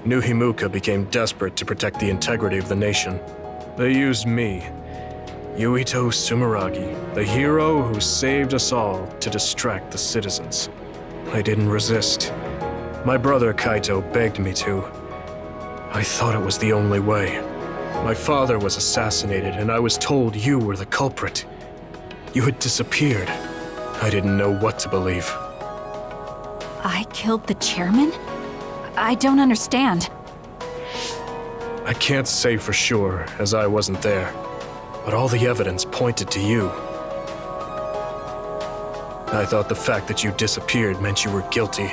[SPEAKER 15] New Himuka became desperate to protect the integrity of the nation. They used me, Yuito Sumeragi, the hero who saved us all, to distract the citizens. I didn't resist. My brother Kaito begged me to. I thought it was the only way. My father was assassinated, and I was told you were the culprit. You had disappeared. I didn't know what to believe.
[SPEAKER 6] I killed the chairman? I don't understand.
[SPEAKER 15] I can't say for sure, as I wasn't there, but all the evidence pointed to you. I thought the fact that you disappeared meant you were guilty.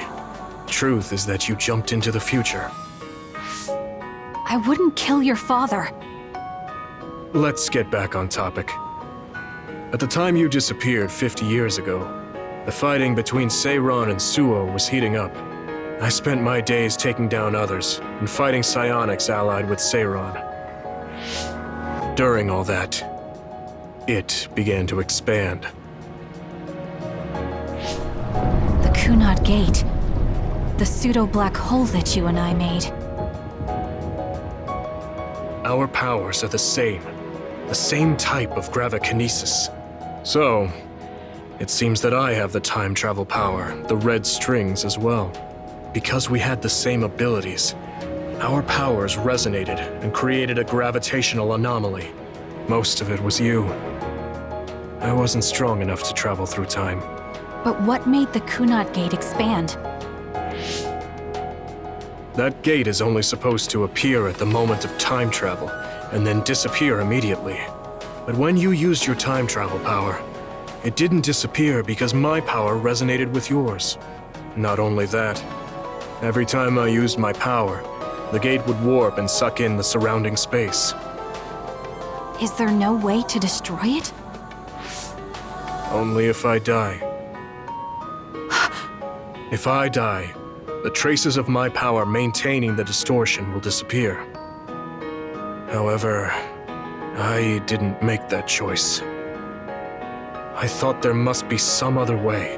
[SPEAKER 15] Truth is that you jumped into the future.
[SPEAKER 6] I wouldn't kill your father.
[SPEAKER 15] Let's get back on topic. At the time you disappeared 50 years ago, the fighting between Seiran and Suo was heating up. I spent my days taking down others and fighting psionics allied with Seiran. During all that, it began to expand.
[SPEAKER 6] The Kunad Gate. The pseudo-black hole that you and I made.
[SPEAKER 15] Our powers are the same type of gravikinesis. So, it seems that I have the time travel power, the red strings as well. Because we had the same abilities, our powers resonated and created a gravitational anomaly. Most of it was you. I wasn't strong enough to travel through time.
[SPEAKER 6] But what made the Kunad Gate expand?
[SPEAKER 15] That gate is only supposed to appear at the moment of time travel, and then disappear immediately. But when you used your time travel power, it didn't disappear because my power resonated with yours. Not only that, every time I used my power, the gate would warp and suck in the surrounding space.
[SPEAKER 6] Is there no way to destroy it?
[SPEAKER 15] Only if I die. If I die, the traces of my power maintaining the distortion will disappear. However, I didn't make that choice. I thought there must be some other way,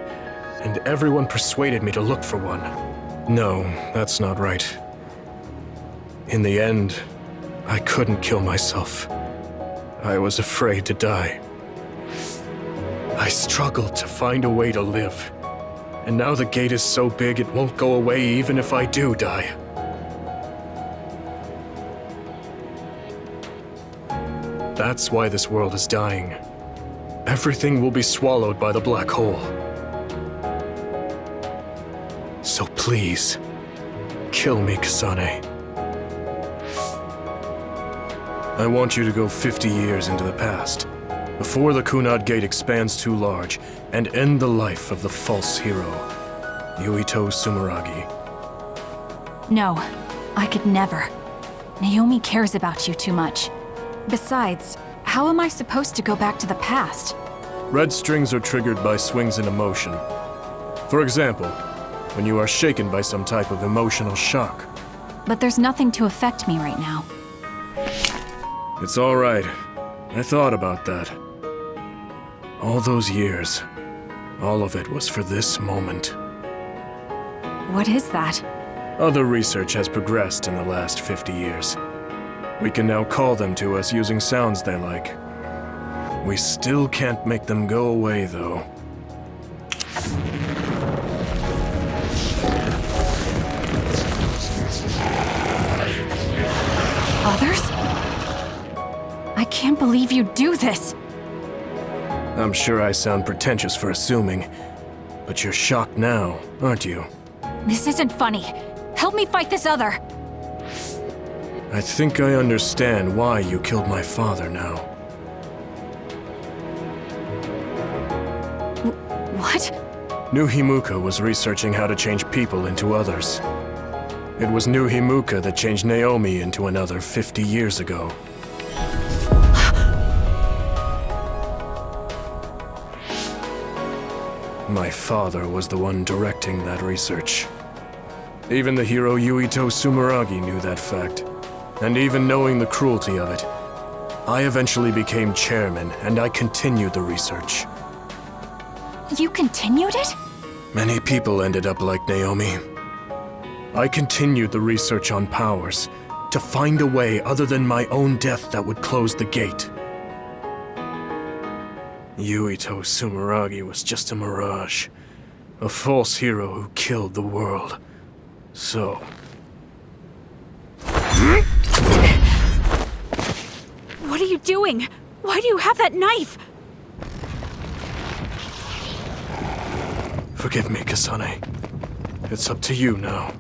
[SPEAKER 15] and everyone persuaded me to look for one. No, that's not right. In the end, I couldn't kill myself. I was afraid to die. I struggled to find a way to live. And now the gate is so big it won't go away even if I do die. That's why this world is dying. Everything will be swallowed by the black hole. So please, kill me, Kasane. I want you to go 50 years into the past, before the Kunad Gate expands too large, and end the life of the false hero, Yuito Sumeragi.
[SPEAKER 6] No, I could never. Naomi cares about you too much. Besides, how am I supposed to go back to the past?
[SPEAKER 15] Red strings are triggered by swings in emotion. For example, when you are shaken by some type of emotional shock.
[SPEAKER 6] But there's nothing to affect me right now.
[SPEAKER 15] It's all right. I thought about that. All those years, all of it was for this moment.
[SPEAKER 6] What is that?
[SPEAKER 15] Other research has progressed in the last 50 years. We can now call them to us using sounds they like. We still can't make them go away, though.
[SPEAKER 6] Others? I can't believe you do this!
[SPEAKER 15] I'm sure I sound pretentious for assuming, but you're shocked now, aren't you?
[SPEAKER 6] This isn't funny. Help me fight this other!
[SPEAKER 15] I think I understand why you killed my father now.
[SPEAKER 6] What?
[SPEAKER 15] New Himuka was researching how to change people into others. It was New Himuka that changed Naomi into another 50 years ago. My father was the one directing that research. Even the hero Yuito Sumeragi knew that fact. And even knowing the cruelty of it, I eventually became chairman and I continued the research.
[SPEAKER 6] You continued it?
[SPEAKER 15] Many people ended up like Naomi. I continued the research on powers, to find a way other than my own death that would close the gate. Yuito Sumeragi was just a mirage, a false hero who killed the world. So...
[SPEAKER 6] What are you doing? Why do you have that knife?
[SPEAKER 15] Forgive me, Kasane. It's up to you now.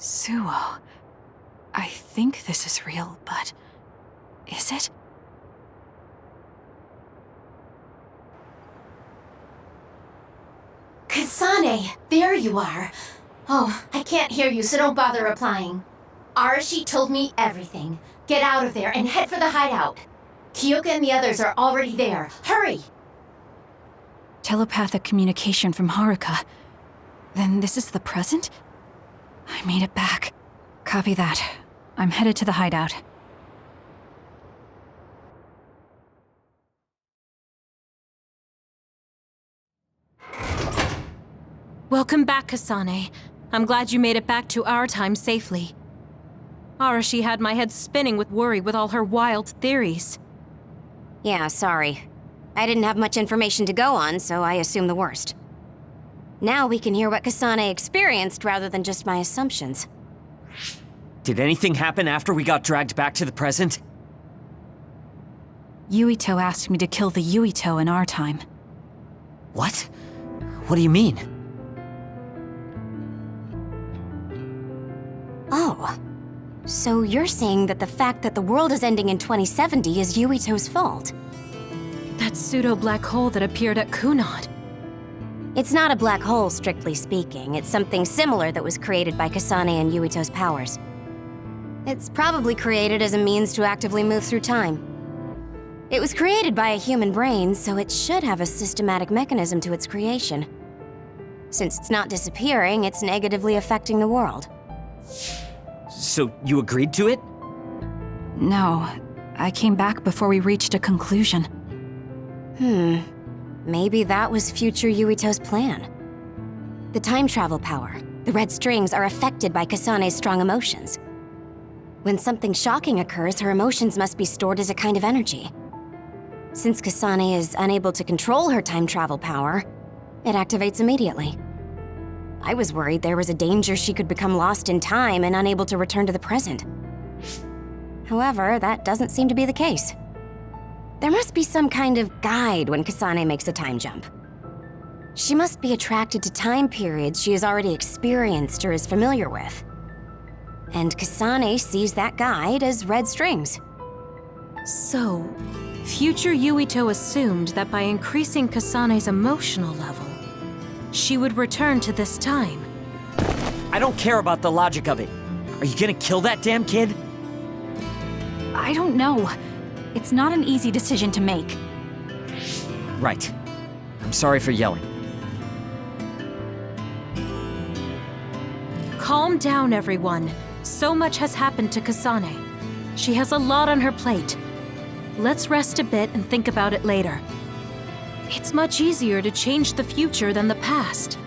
[SPEAKER 6] Suo. I think this is real, but... is it?
[SPEAKER 18] Kasane! There you are! Oh, I can't hear you, so don't bother replying. Arashi told me everything. Get out of there and head for the hideout. Kyuka and the others are already there. Hurry!
[SPEAKER 6] Telepathic communication from Haruka. Then this is the present? I made it back. Copy that. I'm headed to the hideout.
[SPEAKER 3] Welcome back, Kasane. I'm glad you made it back to our time safely. Arashi had my head spinning with worry with all her wild theories.
[SPEAKER 12] Yeah, sorry. I didn't have much information to go on, so I assumed the worst. Now we can hear what Kasane experienced rather than just my assumptions.
[SPEAKER 5] Did anything happen after we got dragged back to the present?
[SPEAKER 6] Yuito asked me to kill the Yuito in our time.
[SPEAKER 5] What? What do you mean?
[SPEAKER 12] Oh. So you're saying that the fact that the world is ending in 2070 is Yuito's fault?
[SPEAKER 3] That pseudo-black hole that appeared at Kunad.
[SPEAKER 12] It's not a black hole, strictly speaking. It's something similar that was created by Kasane and Yuito's powers. It's probably created as a means to actively move through time. It was created by a human brain, so it should have a systematic mechanism to its creation. Since it's not disappearing, it's negatively affecting the world.
[SPEAKER 5] So you agreed to it?
[SPEAKER 6] No, I came back before we reached a conclusion.
[SPEAKER 12] Maybe that was future Yuito's plan. The time travel power, the red strings, are affected by Kasane's strong emotions. When something shocking occurs, her emotions must be stored as a kind of energy. Since Kasane is unable to control her time travel power, it activates immediately. I was worried there was a danger she could become lost in time and unable to return to the present. However, that doesn't seem to be the case. There must be some kind of guide when Kasane makes a time jump. She must be attracted to time periods she has already experienced or is familiar with. And Kasane sees that guide as red strings.
[SPEAKER 3] So, future Yuito assumed that by increasing Kasane's emotional level, she would return to this time.
[SPEAKER 5] I don't care about the logic of it. Are you gonna kill that damn kid?
[SPEAKER 6] I don't know. It's not an easy decision to make.
[SPEAKER 5] Right. I'm sorry for yelling.
[SPEAKER 3] Calm down, everyone. So much has happened to Kasane. She has a lot on her plate. Let's rest a bit and think about it later. It's much easier to change the future than the past.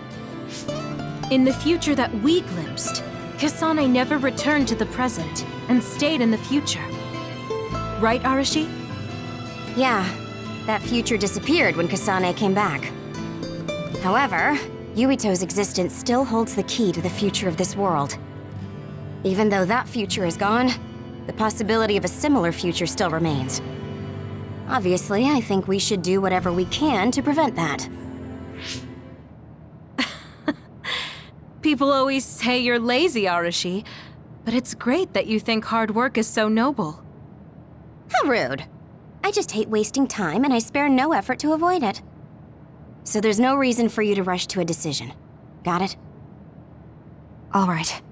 [SPEAKER 3] In the future that we glimpsed, Kasane never returned to the present and stayed in the future. Right, Arashi?
[SPEAKER 12] Yeah, that future disappeared when Kasane came back. However, Yuito's existence still holds the key to the future of this world. Even though that future is gone, the possibility of a similar future still remains. Obviously, I think we should do whatever we can to prevent that.
[SPEAKER 3] People always say you're lazy, Arashi, but it's great that you think hard work is so noble.
[SPEAKER 12] How rude. I just hate wasting time and I spare no effort to avoid it. So there's no reason for you to rush to a decision. Got it?
[SPEAKER 6] All right.